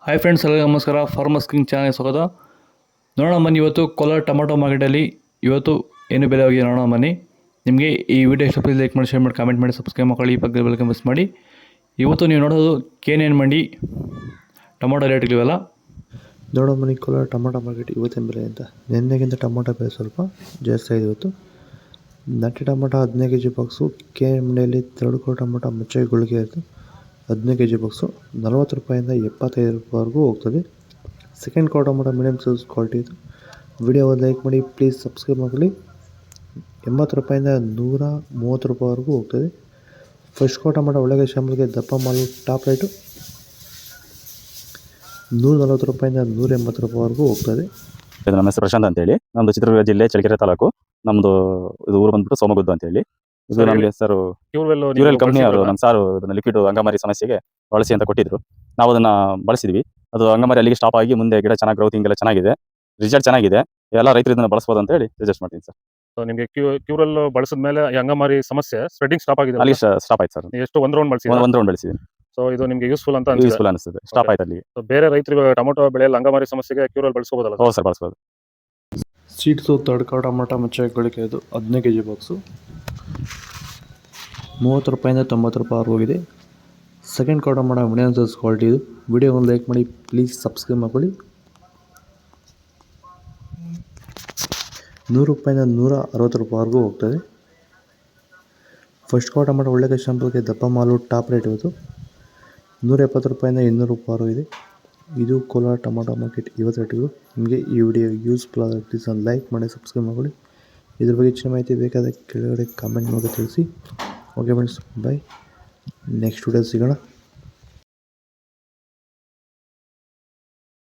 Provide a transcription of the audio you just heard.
Hi friends, ಎಲ್ಲರಿಗೂ ನಮಸ್ಕಾರ. Farmers king channel ಸ್ವಾಗತ. ನೋಡೋಣ ಬನ್ನಿ, ಇವತ್ತು ಕೋಲಾರ ಟೊಮಾಟೊ ಮಾರ್ಕೆಟಲ್ಲಿ ಇವತ್ತು ಏನು ಬೆಲೆ ಹೋಗಿದೆ ನೋಡೋಣ ಬನ್ನಿ. ನಿಮಗೆ ಈ ವಿಡಿಯೋ ಇಷ್ಟ ಲೈಕ್ ಮಾಡಿ, ಶೇರ್ ಮಾಡಿ, ಕಾಮೆಂಟ್ ಮಾಡಿ, ಸಬ್ಸ್ಕ್ರೈಬ್ ಮಾಡಿ, ಈ ಪಕ್ಕದ ಬೆಲ್ ಮಿಸ್ ಮಾಡಿ. ಇವತ್ತು ನೀವು ನೋಡೋದು KNN ಮಂಡಿ ಟೊಮಾಟೊ ರೇಟ್ಗಳಿವೆಲ್ಲ. ನೋಡೋ ಬನ್ನಿ, ಕೋಲಾರ ಟೊಮಾಟೊ ಮಾರ್ಕೆಟ್ ಇವತ್ತಿನ ಬೆಲೆ ಅಂತ. ನಿನ್ನೆಗಿಂತ ಟೊಮಾಟೊ ಬೆಲೆ ಸ್ವಲ್ಪ ಜಾಸ್ತಿ ಆಗಿದೆ ಇವತ್ತು. ನಾಟಿ ಟೊಮಾಟೊ 15 kg ಬಾಕ್ಸು KNN ಮಂಡಿಯಲ್ಲಿ 3 ಕೋ ಟೊಮಾಟೊ ಮುಚ್ಚಳಿಗೆ ಇರುತ್ತೆ. 15 kg ಬಾಕ್ಸು 40 ರೂಪಾಯಿಂದ 75 ರೂಪಾಯಿವರೆಗೂ ಹೋಗ್ತದೆ. ಸೆಕೆಂಡ್ ಕೋ ಟೊಮಾಟೊ ಮೀಡಿಯಮ್ ಸೈಜ್ ಕ್ವಾಲಿಟಿ ಇದು. ವಿಡಿಯೋ ಲೈಕ್ ಮಾಡಿ, ಪ್ಲೀಸ್ ಸಬ್ಸ್ಕ್ರೈಬ್ ಮಾಡಿ. 80 ರೂಪಾಯಿಂದ 130 ರೂಪಾಯಿವರೆಗೂ ಹೋಗ್ತದೆ. ಫಸ್ಟ್ ಕೋ ಟೊಮಾಟೊ ಒಳಗೆ ಶಾಂಬಲ್ಗೆ ದಪ್ಪ ಮಾಲು ಟಾಪ್ ರೇಟು 140 ರೂಪಾಯಿಂದ 180 ರೂಪಾಯಿವರೆಗೂ ಹೋಗ್ತದೆ. ನಮ್ಮ ಹೆಸರು ಪ್ರಶಾಂತ್ ಅಂತೇಳಿ, ನಮ್ಮದು ಚಿತ್ರದುರ್ಗ ಜಿಲ್ಲೆ ಚಳ್ಳಕೆರೆ ತಾಲೂಕು. ನಮ್ಮದು ಇದು ಊರು ಬಂದ್ಬಿಟ್ಟು ಸೋಮಗುದ್ದು ಅಂತೇಳಿ. ಇದು ನಮಗೆ ಸರ್ ಕ್ಯೂರೆಲ್ ಕಂಪ್ನಿ ಅವರು ನಮ್ಮ ಸಾರು ಅದನ್ನ ಲಿಕ್ವಿಡ್ ಅಂಗಮಾರಿ ಸಮಸ್ಯೆಗೆ ಬಳಸಿ ಅಂತ ಕೊಟ್ಟಿದ್ರು. ನಾವು ಅದನ್ನ ಬಳಸಿದ್ವಿ. ಅದು ಅಂಗಮಾರಿ ಅಲ್ಲಿಗೆ ಸ್ಟಾಪ್ ಆಗಿ ಮುಂದೆ ಗಿಡ ಚೆನ್ನಾಗಿ ಗ್ರೌತಿಂಗ್ ಎಲ್ಲ ಚೆನ್ನಾಗಿದೆ, ರಿಸಲ್ಟ್ ಚೆನ್ನಾಗಿದೆ. ಎಲ್ಲ ರೈತರು ಇದನ್ನ ಬಳಸಬಹುದು ಅಂತ ಹೇಳಿ ಸಜೆಸ್ಟ್ ಮಾಡ್ತೀನಿ ಸರ್. ನಿಮಗೆ ಕ್ಯೂರಲ್ ಬಳಸಿದ ಮೇಲೆ ಈ ಅಂಗಮಾರಿ ಸಮಸ್ಯೆ ಸ್ಪ್ರೆಡಿಂಗ್ ಸ್ಟಾಪ್ ಆಗಿದೆ. ಅಲ್ಲಿ ಸ್ಟಾಪ್ ಆಯ್ತು ಸರ್. ಎಷ್ಟು ಒಂದು ರೌಂಡ್ ಬಳಸಿದ್ರಿ? ಒಂದು ರೌಂಡ್ ಬಳಸಿದ್ವಿ. ಸೊ ಇದು ನಿಮಗೆ ಯೂಸ್ಫುಲ್ ಅಂತ ಯೂಸ್ಫುಲ್ ಅನಿಸುತ್ತೆ. ಸ್ಟಾಪ್ ಆಯ್ತು ಅಲ್ಲಿ. ಬೇರೆ ರೈತರು ಟೊಮೊಟೊ ಬೆಳೆಯಲ್ಲಿ ಅಂಗಮಾರಿ ಸಮಸ್ಯೆಗೆ ಕ್ಯೂರಲ್ ಬಳಸಬಹುದಲ್ಲ? ಹೌದು ಸರ್, ಬಳಸಬಹುದು. ಸೀಡ್ಸು 3 ಕೋ ಟೊಮಾಟೊ ಮುಚ್ಚಳಿಕೆ ಇದು 15 kg ಬಾಕ್ಸು 30 ರೂಪಾಯಿಂದ 90 ರೂಪಾಯಿ ಹೋಗಿದೆ. ಸೆಕೆಂಡ್ ಕೋ ಟೊಮಾಟೊ ಮೀಡಿಯಮ್ ಸೈಜ್ ಕ್ವಾಲಿಟಿ ಇದು. ವಿಡಿಯೋ ಒಂದು ಲೈಕ್ ಮಾಡಿ, ಪ್ಲೀಸ್ ಸಬ್ಸ್ಕ್ರೈಬ್ ಮಾಡಿ. 100 ರೂಪಾಯಿಂದ 160 ರೂಪಾಯಿವರೆಗೂ ಹೋಗ್ತದೆ. ಫಸ್ಟ್ ಕೋ ಟೊಮಾಟೊ ಒಳ್ಳೆಯ ಶಾಂಪಲ್ಗೆ ದಪ್ಪ ಮಾಲು ಟಾಪ್ ರೇಟ್ ಇವತ್ತು 170 ರೂಪಾಯಿಂದ 200 ರೂಪಾಯಿವರೆಗೂ ಇದೆ. ಇದು ಕೋಲಾರ ಟೊಮಾಟೊ ಮಾರ್ಕೆಟ್ ಇವತ್ತು ರೇಟ್ಗಳು. ನಿಮಗೆ ಈ ವಿಡಿಯೋ ಯೂಸ್ಫುಲ್ ಆದರೆ ಪ್ಲೀಸ್ ಒಂದು ಲೈಕ್ ಮಾಡಿ, ಸಬ್ಸ್ಕ್ರೈಬ್ ಮಾಡಿ. ಇದ್ರ ಬಗ್ಗೆ ಹೆಚ್ಚಿನ ಮಾಹಿತಿ ಬೇಕಾದ ಕೆಳಗಡೆ ಕಾಮೆಂಟ್ ಮಾಡಿ ತಿಳಿಸಿ. ಓಕೆ ಫ್ರೆಂಡ್ಸ್, ಬಾಯ್. ನೆಕ್ಸ್ಟ್ ವಿಡಿಯೋ ಸಿಗೋಣ.